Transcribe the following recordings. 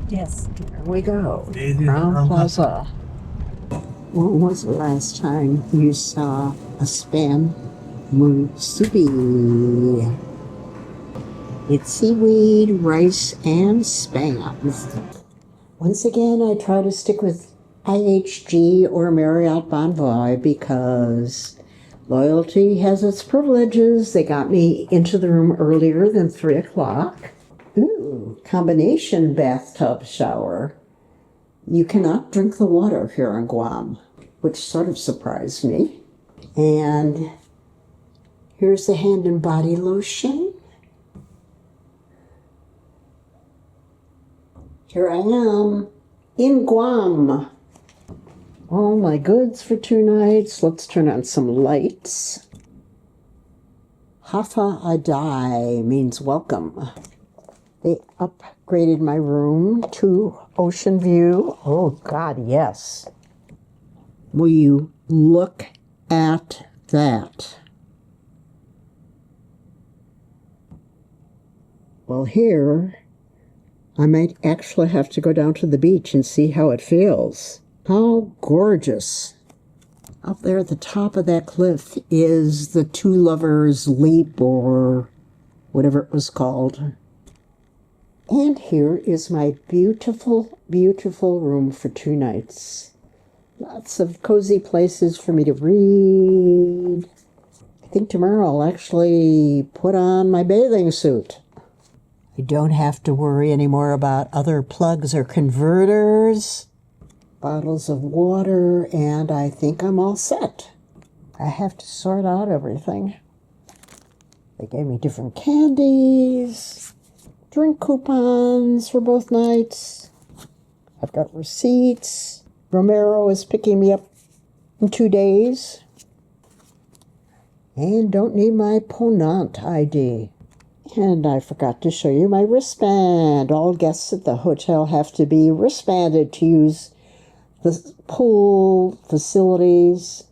Yes, here we go. Crowne Plaza. When was the last time you saw a spam musubi? It's seaweed, rice, and spam. Once again, I try to stick with IHG or Marriott Bonvoy because loyalty has its privileges. They got me into the room earlier than 3 o'clock. Ooh, combination bathtub shower. You cannot drink the water here on Guam, which sort of surprised me. And here's the hand and body lotion. Here I am in Guam. All my goods for 2 nights. Let's turn on some lights. Hafa Adai means welcome. They upgraded my room to ocean view. Oh, God, yes. Will you look at that? Well, here, I might actually have to go down to the beach and see how it feels. How gorgeous. Up there at the top of that cliff is the Two Lovers Leap, or whatever it was called. And here is my beautiful, beautiful room for 2 nights. Lots of cozy places for me to read. I think tomorrow I'll actually put on my bathing suit. I don't have to worry anymore about other plugs or converters. Bottles of water, and I think I'm all set. I have to sort out everything. They gave me different candies. Drink coupons for both nights. I've got receipts. Romero is picking me up in 2 days. And don't need my Ponant ID. And I forgot to show you my wristband. All guests at the hotel have to be wristbanded to use the pool facilities.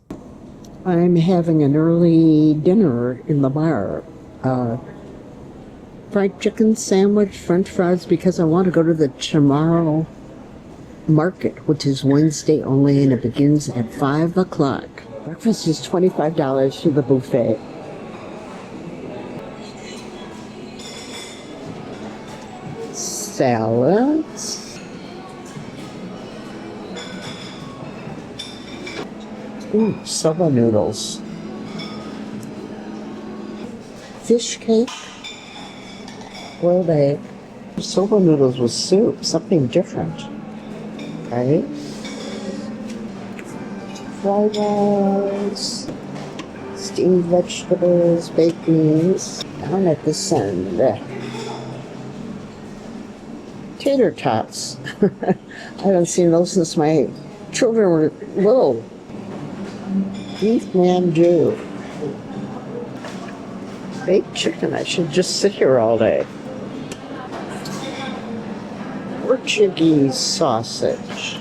I'm having an early dinner in the bar. Fried chicken sandwich, french fries, because I want to go to the tomorrow market, which is Wednesday only, and it begins at 5 o'clock. Breakfast is $25 for the buffet. Salads. Ooh, soba noodles. Fish cake. Boiled egg. Soba noodles with soup, something different. Right? Fried rice. Steamed vegetables, baked beans. Down at this end. Tater tots. I haven't seen those since my children were little. Beef mandu. Baked chicken. I should just sit here all day. Portuguese sausage.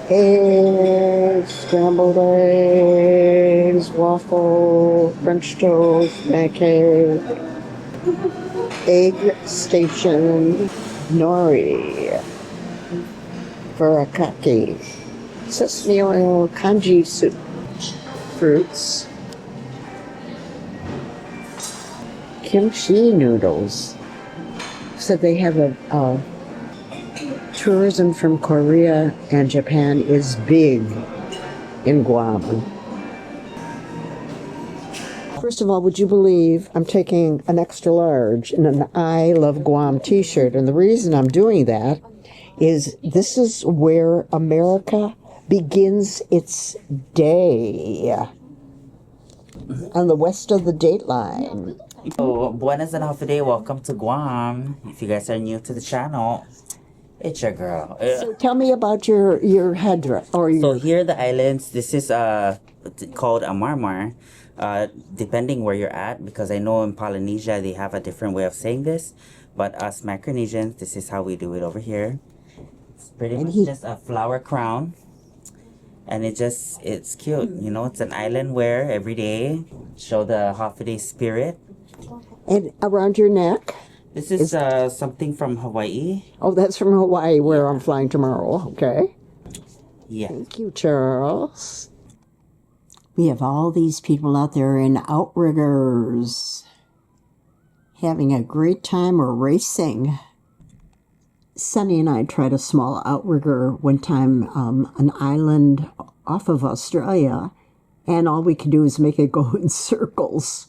Eggs, scrambled eggs, waffle, French toast, pancake, egg station, nori, furikake, sesame oil, kanji soup, fruits, kimchi noodles. Said they have a tourism from Korea and Japan is big in Guam. First of all, would you believe I'm taking an extra large in an I Love Guam t-shirt? And the reason I'm doing that is this is where America begins its day. On the west of the date line. So, buenas and half a day. Welcome to Guam. If you guys are new to the channel, it's your girl. So tell me about your headdress. So here are the islands. This is called a marmar. Depending where you're at, because I know in Polynesia they have a different way of saying this, but us Micronesians, this is how we do it over here. It's pretty much just a flower crown. And it's cute, you know. It's an island wear every day. Show the holiday spirit. And around your neck? This is something from Hawaii. Oh, that's from Hawaii, where I'm flying tomorrow. Okay. Yeah. Thank you, Charles. We have all these people out there in outriggers having a great time or racing. Sunny and I tried a small outrigger one time, an island off of Australia, and all we could do is make it go in circles.